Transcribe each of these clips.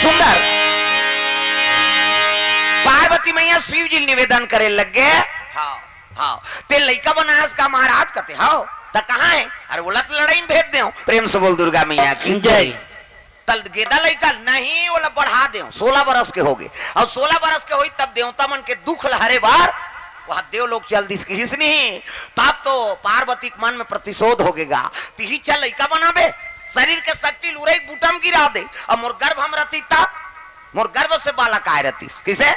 सुंदर पार्वती मैया शिव जी निवेदन करे लग गए। हाँ हाँ ते लड़का बनास का महाराज कहते हाँ तो कहाँ है? अरे बोला तो लड़ाई में भेज दे। प्रेम से बोल दुर्गा मैया की जय। तल गेदा लड़का नहीं बोला बढ़ा दे 16 बरस के हो गए और 16 बरस के हुई तब देवता मन के दुख लहरे बार वहां देव लोग चल दिस नहीं तब तो पार्वती के मन में प्रतिशोध हो गएगा। तिही चल लड़का बनाबे शरीर के शक्ति लुरई बूटम गिरा दे और मोर गर्भ हम रहती तब मोर गर्भ से बालक आए रहती किसे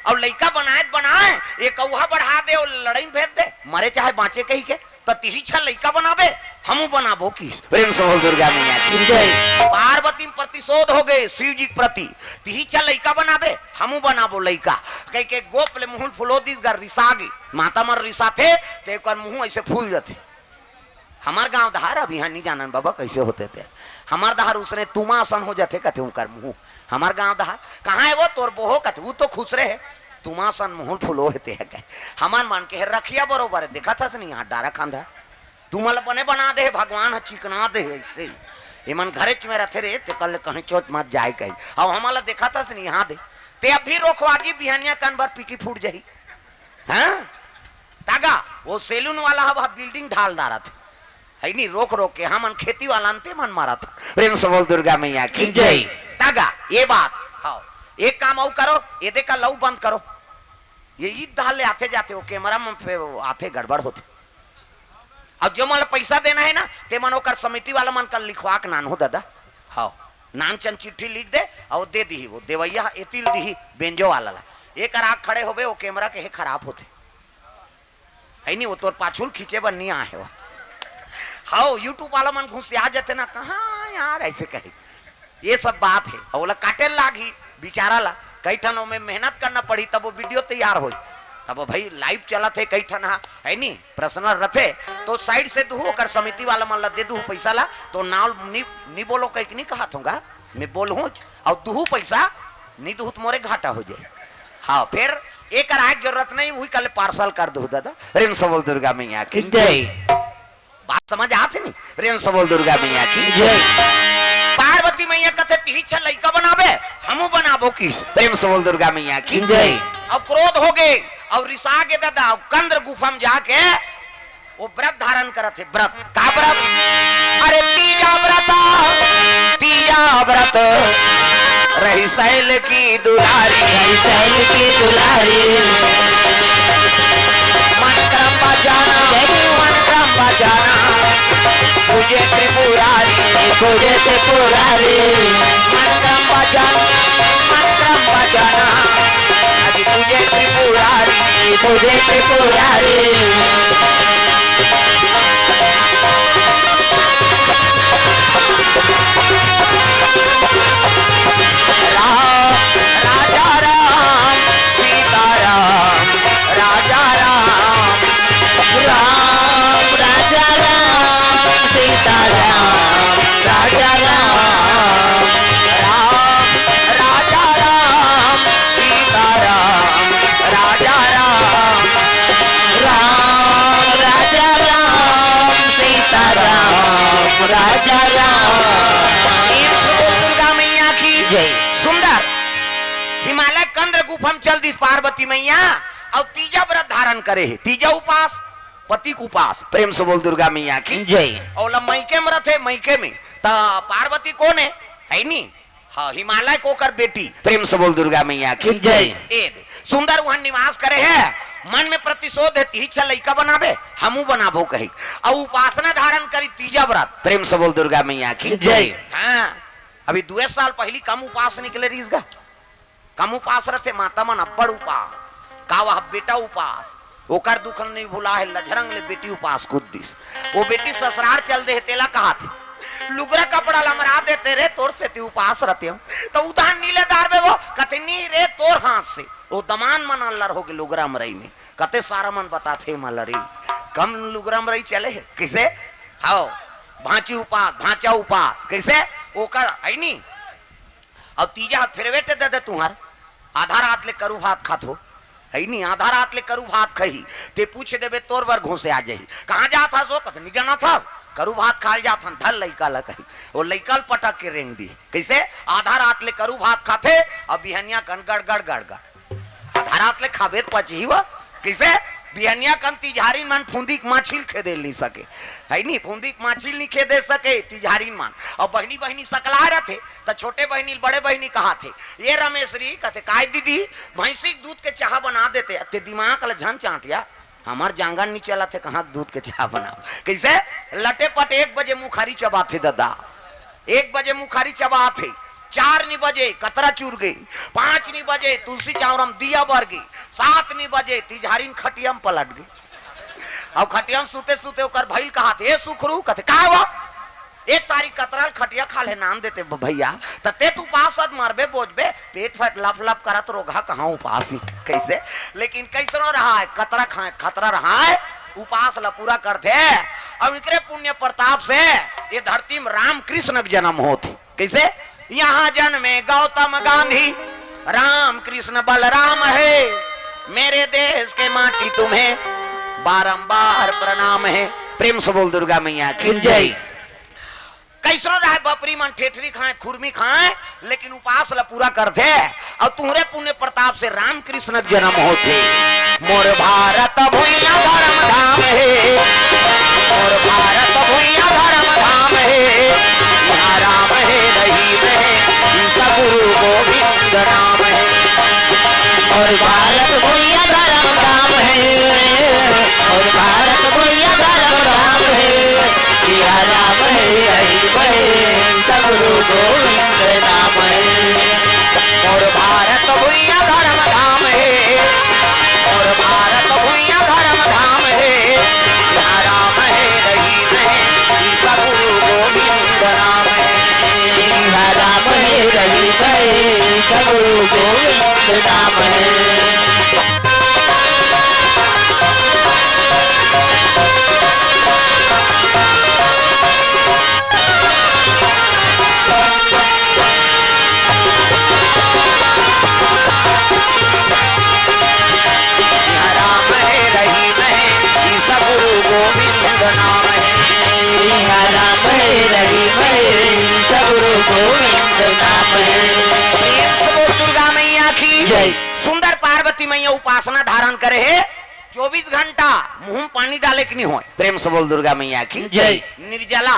और लड़का बनाए एक कौहा बढ़ा दे और लड़ाई में भेज दे मरे चाहे बाँचे कही के तो तिही छल लड़का बनाबे हमू बनाबो किस। प्रेम से बोल दुर्गा मैया की जय। पार्वती में प्रतिशोध हो गए शिव जी के प्रति तिही छल लड़का बनाबे हमू बनाबो लड़का कह के गोप ले मुंह फुलो दिस गर रिसागी माता मर रिसा थे ते कर मुंह ऐसे फूल जाते। हमार गांव दहार अब यहाँ नहीं जानन बाबा कैसे होते थे हमार दहार उसने तुमा आसन हो जाते कहते उनकर मुंह हमार गांव दहार कहाँ है वो तोर बोहो कहते वो तो खुश रहे तुमासन मुंह फुलो होते है कहे हमार मान के रखिया बरोबर है देखा था नहीं यहाँ डारा खांधा तुमल बने बना दे भगवान चिकना दे ऐसे इमन घरे में रहते रे ते कल कहीं चोट मत जाए कहीं और हमारा देखा था नहीं यहाँ दे ते अब भी रोकवाजी बिहानिया कान बार पीकी फूट जाही हाँ तागा वो सैलून वाला अब बिल्डिंग ढाल डारा थे है नहीं रोक रोक के हम खेती वाला अंते मन मारा था। प्रेम से बोल दुर्गा मैया की जय। तागा ये बात हाँ एक काम और करो ये देखा लव बंद करो ये ईद डाल ले आते जाते हो कैमरा में फिर आते गड़बड़ होते अब जो मन पैसा देना है ना ते मन कर समिति वाला मन कर लिखवा के नान हो दादा हाँ नाम चंद चिट्ठी लिख दे और दे दी वो देवैया एतिल दी बेंजो वाला ला एक आग खड़े हो वो कैमरा के खराब होते है नहीं वो तोर पाछुल खींचे बन नहीं आए हाँ यूट्यूब वाला मन घुस आ जाते ना कहाँ यार ऐसे कहे ये सब बात है और बोला काटे लागी बेचारा ला कई ठनों में मेहनत करना पड़ी तब वो वीडियो तैयार हो तब वो भाई लाइव चला थे कई ठन है नहीं पर्सनल रथे तो साइड से दू कर समिति वाला मन ला दे दू पैसा ला तो नाल नहीं बोलो कहीं नहीं कहा थूंगा मैं बोल हूँ और दू पैसा नहीं दू तो मोरे घाटा हो जाए। हाँ फिर एक आग जरूरत नहीं वही कल पार्सल कर दू दादा। प्रेम से बोल दुर्गा मैया की जय। बात समझ आते नहीं? प्रेम से बोल दुर्गा मैया की जय। पार्वती मैया कहते तिही छल लड़का बनाबे हमू बनाबो किस। प्रेम से बोल दुर्गा मैया की जय। अब क्रोध हो गए और रिसा के दादा कंद्र गुफा में जाके वो व्रत धारण करते व्रत का व्रत अरे तीजा व्रत रही शैल की दुलारी मन क्रम बजाना पूजे त्रिपुरारी मन क्रम बजाना अभी पूजे त्रिपुरारी राजा राम सीता राम राजा राम राजा राम सीता राम राजा राम राजा राम सीता राम राजा राम राजा राम सीता राम राजा राम। दुर्गा मैया की जय। सुंदर हिमालय कंद्र गुफा में चल दी पार्वती मैया और तीजा व्रत धारण करे है तीजा उपास पति को उपास। प्रेम से बोल दुर्गा मैया की जय। और मैके में रथे मैके में तो पार्वती कौन है नहीं हाँ हिमालय को कर बेटी। प्रेम से बोल दुर्गा मैया की जय। सुंदर वहां निवास करे है मन में प्रतिशोध है तीही छल लड़का बनाबे हमू बनाबो कही और उपासना धारण करी तीजा व्रत। प्रेम से बोल दुर्गा मैया की जय। हाँ अभी 2 साल पहली कम उपास निकले रहीगा कम उपास रहते माता मन अब्बड़ उपास का वह बेटा उपास ओकर दुख नहीं भुला है लझरंग ले बेटी उपास कुद्दिस वो बेटी ससुराल चल दे तेला कहा थे लुगरा कपड़ा लमरा देते रे तोर से ती उपास रहते हो तो उदाहरण नीलेदार में वो कतनी रे तोर हाथ से वो दमान मन अल्लर हो गए लुगरा मरई में कते सारा मन बताते मलरी कम लुगरा मरई चले है किसे हाँ भांचा उपास कैसे ओकर है नहीं और तीजा हाथ फिर बेटे दे दे तुम्हार आधा रात ले करू भात खात हो है नहीं आधा रात ले करू भात खही ते पूछ देबे तोर बर घोसे आ जाही कहाँ जा था सो कत नहीं जाना था करू भात खाल जात हन धल लइका ल कही वो लइका पटक के रेंग दी कैसे आधा रात ले करू भात खाते अब बिहनिया कन गड़ गड़ गड़ गड़ आधा रात ले खाबे पची हुआ कैसे बिहनिया कन तिजहारी मान फूंदी माछिल खेदे नहीं सके है नहीं फूंदी माछिल नहीं खेदे सके तिजहारी मान और बहनी बहनी सकला रहे थे तो छोटे बहनी बड़े बहनी कहा थे ये रमेशरी कहते काय दीदी भैंसी दूध के चाह बना देते अते दिमाग ल झन चाटिया हमार जांगन नहीं चला थे कहाँ दूध के चाह बनाओ कैसे लटे पट 1 बजे मुखारी चबा थे दादा 1 बजे मुखारी चबा थे 4 नहीं बजे कतरा चूर गई 5 नहीं बजे तुलसी चावरम दिया बर गई 7 नहीं बजे तिजहारीन खटियम पलट गई अब खटियम सुते सुते ओकर भइल कहा थे सुखरू कहते का हुआ 1 तारीख कतराल खटिया खा ले नाम देते भैया तते तू उपास मारबे बोझबे पेट फट लप लप करत रोगा कहाँ उपास कैसे लेकिन कैसनो रहा है कतरा खाए खतरा रहा है उपास ला पूरा करते और इकरे पुण्य प्रताप से ये धरती में राम कृष्ण का जन्म होते कैसे यहाँ जन्मे गौतम गांधी राम कृष्ण बलराम है मेरे देश के माटी तुम्हें बारंबार प्रणाम है प्रेम से बोल दुर्गा मैया की जय कैसनो रहा बपरी मन ठेठरी खाए खुरमी खाए लेकिन उपास ला पूरा करते और तुम्हारे पुण्य प्रताप से राम कृष्ण जन्म होते मोर भारत भूइया धर्म धाम है मोर भारत भूइया धर्म धाम है यहाँ राम है रहीम है सब गुरु गोविंद नाम है और भारत भूइया धर्म धाम है और भारत भूइया धर्म धाम है यहाँ राम है रहीम है सब गुरु गोविंद नाम है और भारत भूइया धर्म धाम है और भारत भूइया धर्म धाम है यहाँ राम है रहीम है सब गुरु गोविंद नाम है यहाँ राम है रहीम है सब गुरु गोविंद नाम है गोविंद नाम है राम है रहीम है सब गुरु गोविंद नाम है दुर्गा मैया की जय सुंदर पार्वती मैया उपासना धारण करे है 24 घंटा मुंह पानी डाले कि नहीं हो प्रेम से बोल दुर्गा मैया की जय निर्जला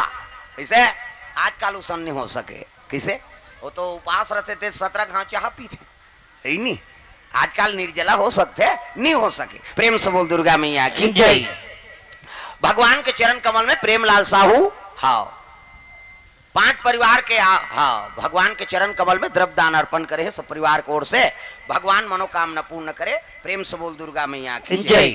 कैसे आजकल उसन नहीं हो सके कैसे वो तो उपास रहते थे 17 घाव चाह पी थे है नहीं आजकल निर्जला हो सकते नहीं हो सके प्रेम से बोल दुर्गा मैया की जय भगवान के चरण कमल में प्रेमलाल साहू हाँ 5 परिवार के हाँ भगवान के चरण कमल में द्रव्यदान अर्पण करे सब परिवार की ओर से भगवान मनोकामना पूर्ण करे प्रेम से बोल दुर्गा मैया की जय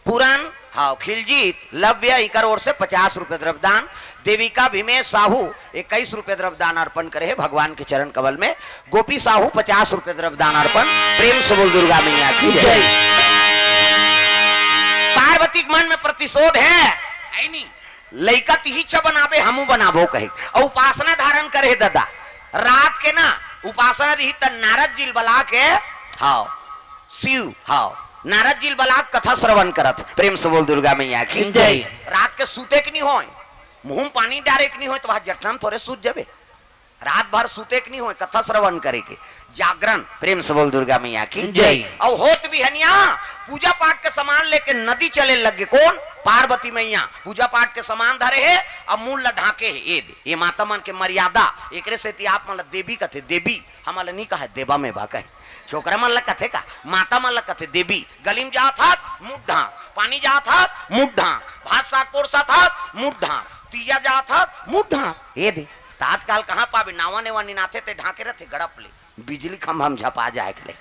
पुराण हाँ खिलजीत लव्य इकर ओर से 50 रुपए द्रव्यदान देविका भीमेश साहू 21 रुपए द्रव्यदान अर्पण करे भगवान के चरण कमल में गोपी साहू 50 रुपए द्रव्यदान अर्पण प्रेम से बोल दुर्गा मैया की जय पार्वती मन में प्रतिशोध है नहीं लइका तिहिच बनाबे हमू बनाबो कहे और उपासना धारण करे दादा रात के ना उपासना रही त नारद जी बला के हां शिव हां नारद जी बला कथा श्रवण करत प्रेम से बोल दुर्गा मैया की जय रात के सूते के नहीं होय मुंह पानी डारे के नहीं होय तो वहां जटन थोड़े सूत जाबे रात भर सूते के नहीं होय कथा श्रवण करे के जागरण प्रेम से बोल दुर्गा मैया की जय और होत भी हनिया पूजा पाठ के सामान लेके नदी चले लगे कौन पार्वती मैया पूजा पाठ के सामान धरे है और मूल ढाके है ये माता मन के मर्यादा एकरे से आप मतलब देवी कथे देवी हमारा नहीं कहा देवा में बा कहे छोकरा मन ला कथे का माता मन ला कथे देवी गलीम जात हाथ मुठ ढाक पानी जात हाथ मुठ ढाक भात साग पोरसा हाथ मुठ ढाक तीजा जात हाथ मुठ ढाक ये दे तात्काल कहाँ पावे नावा नेवा निनाथे ते ढाके रहते गड़प ले बिजली खंभा हम झपा जाए के ले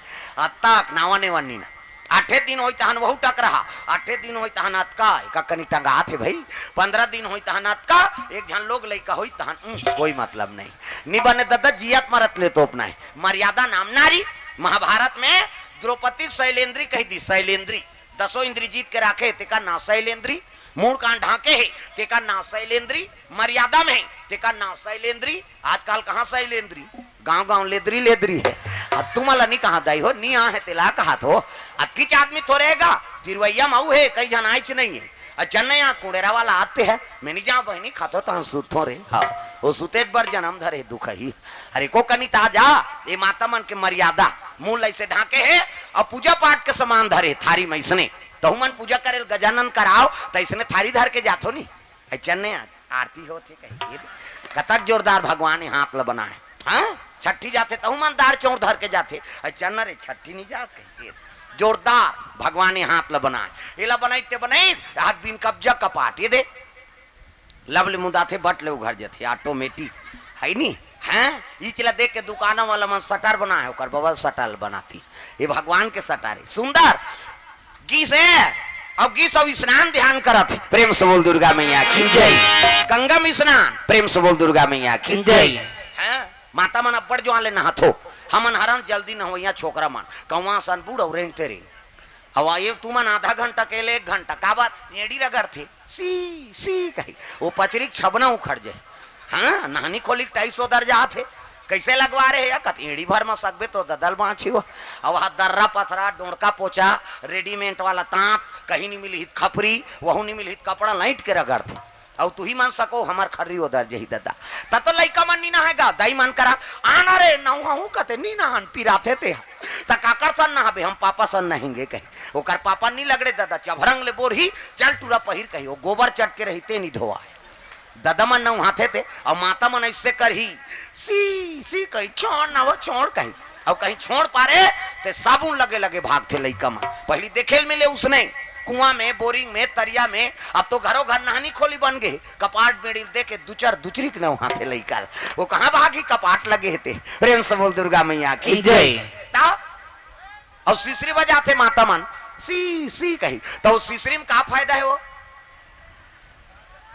अतक नावा नेवा नीना 8 दिन होई तहन वहु टक रहा 8 दिन होई तहन अतका का कनी टंगा थे भाई 15 दिन होई तहन अतका एक जन लोग लइका होई तहन कोई मतलब नहीं निबने दद्दा जियत मरत ले तो अपना है मर्यादा नाम नारी महाभारत में द्रौपदी शैलेंद्री कही दी शैलेंद्री 10 इंद्री जीत के राखे तेका नाम शैलेंद्री मूल कान ढाके है तेका नाम शैलेंद्री मर्यादा में है तेका नाम शैलेंद्री आजकल कहाँ शैलेंद्री गांव गांव लेदरी लेदरी है अब तुम्हारा नहीं कहा दाई हो नहीं है तेला कहा तो अब किच आदमी तो रहेगा तिरवैया माऊ है कई जन आइच नहीं है चन्नैया कुड़ेरा वाला आते है मैं नहीं जा बहनी खातो तो सुतो रे हाँ वो सुते बर जन्म धरे दुख ही अरे को कनी ताजा ये माता मन के मर्यादा मूल ऐसे ढाके है और पूजा पाठ के समान धरे थारी में इसने तो मन पूजा करे गजानन कराओ तो इसने थारी धर के जातो नहीं चन्नैया आरती होते कहीं कतक जोरदार भगवान हाथ ल बनाए हाँ छठी जाते तो मन दार चौर धर के जाते चन्ना रे छठी नहीं जात कहीं जोरदार भगवान हाथ ल बनाए ये बनाते बनाई हाथ बिन कब्जा कपाट ये दे लवले मुदा थे बट ले घर जाते ऑटोमेटिक है नी हैं ये चला देख के दुकानों वाला मन सटर बनाए होकर बबल सटल बनाती ये भगवान के सटारे सुंदर गीस है अब गीस अब स्नान ध्यान करत प्रेम से बोल दुर्गा मैया की जय गंगा में स्नान प्रेम से बोल दुर्गा मैया की जय हैं माता मन अब्बड़ जो आले नहाथो हमन हरन जल्दी न हो यहाँ छोकरा मन कौवा सन बूढ़ और रेंग तेरे अब ये तू मन आधा घंटा के लिए 1 घंटा का बात एड़ी रगड़ थे सी कही वो पचरी छबना उखड़ जाए हाँ नहानी खोली 250 दर्जा थे कैसे लगवा रहे या कत एड़ी भर में सकबे तो ददल बाँची हो अब हाथ दर्रा पथरा डोड़का पोचा रेडीमेड वाला तांत कहीं नहीं मिली खपरी वहू नहीं मिली कपड़ा लाइट के रगड़ थे और तू ही मान सको हमार खर्री उधर जही दादा तब तो लइका मन नहीं नहाएगा दाई मन करा आना रे नहू कहते नहीं नहान पिराते थे त काकर सन नहाबे हम पापा सन नहेंगे कही ओकर पापा नहीं लगड़े दादा चभरंग ले बोर ही चल टूरा पहिर कही वो गोबर चट के रहीते नहीं धोआ दादा मन नहाते थे और माता मन ऐसे कर ही सी कही छोड़ ना वो छोड़ कही और कहीं छोड़ पा रहे ते साबुन लगे लगे भागते लइका मन पहली देखे मिले उसने कुआं में बोरिंग में तरिया में अब तो घरों घर नहानी खोली बन गए कपाट बेड़ी दे के दूचरी के वहां थे लइका वो कहाँ भागी कपाट लगे थे प्रेम से बोल दुर्गा मैया की जय और सीसरी बजाते माता मन सी कही तो उस सीसरी में का फायदा है वो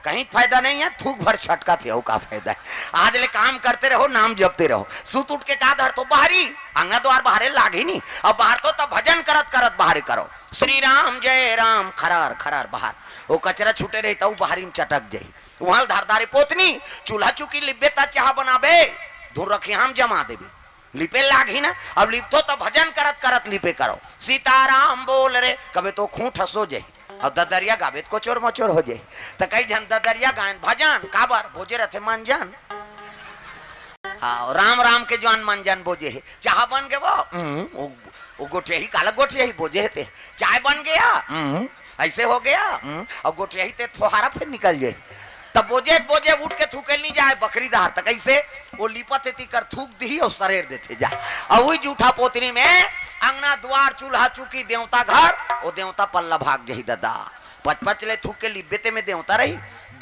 कहीं फायदा नहीं है थूक भर छटका थे का फायदा है आज ले काम करते रहो नाम जपते रहो सुत उठ के का धर तो बाहरी आंगन द्वार बाहरे लाग ही नहीं अब बाहर तो तब भजन करत करत बाहर करो श्री राम जय राम खरार खरार बाहर वो कचरा छूटे रही तो बाहरी में चटक जाये वहां धारदारी पोतनी चूल्हा चुकी लिपे ता चाह बनाबे धुर रखी हम जमा देवी लिपे लाग ही ना अब लिपतो तो भजन करत करत लिपे करो सीताराम बोल रे कभी तो खूंट हसो जाये और ददरिया गावे को चोर मचोर हो जाए तो कई जन ददरिया गायन भजन काबर भोजे रथे मन जान हाँ राम राम के जवान मन जान बोझे है चाह बन गए वो गोठिया ही काला गोठिया ही बोझे थे चाय बन गया ऐसे हो गया और गोठिया ही ते फुहारा फिर निकल जाए तब बोझे बोझे उठ के थूके नहीं जाए बकरी दार तक ऐसे वो लिपत थी कर थूक दी और सरेर देते जा और वही जूठा पोतनी में अंगना द्वार चूल्हा चुकी देवता घर वो देवता पल्ला भाग जही दादा पच ले थूक के लिब्बेते में देवता रही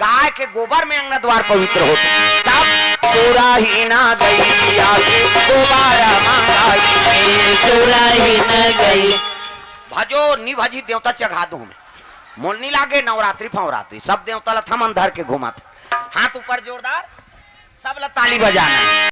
गाय के गोबर में अंगना द्वार पवित्र होते तब सोरा ही ना गई आगे दोबारा ही ना गई भजो नी भजी देवता चढ़ा दू में मोलनी लागे नवरात्रि फवरात्रि सब देवता ला थमन धर के घुमाते हाथ ऊपर जोरदार सब ला ताली बजाना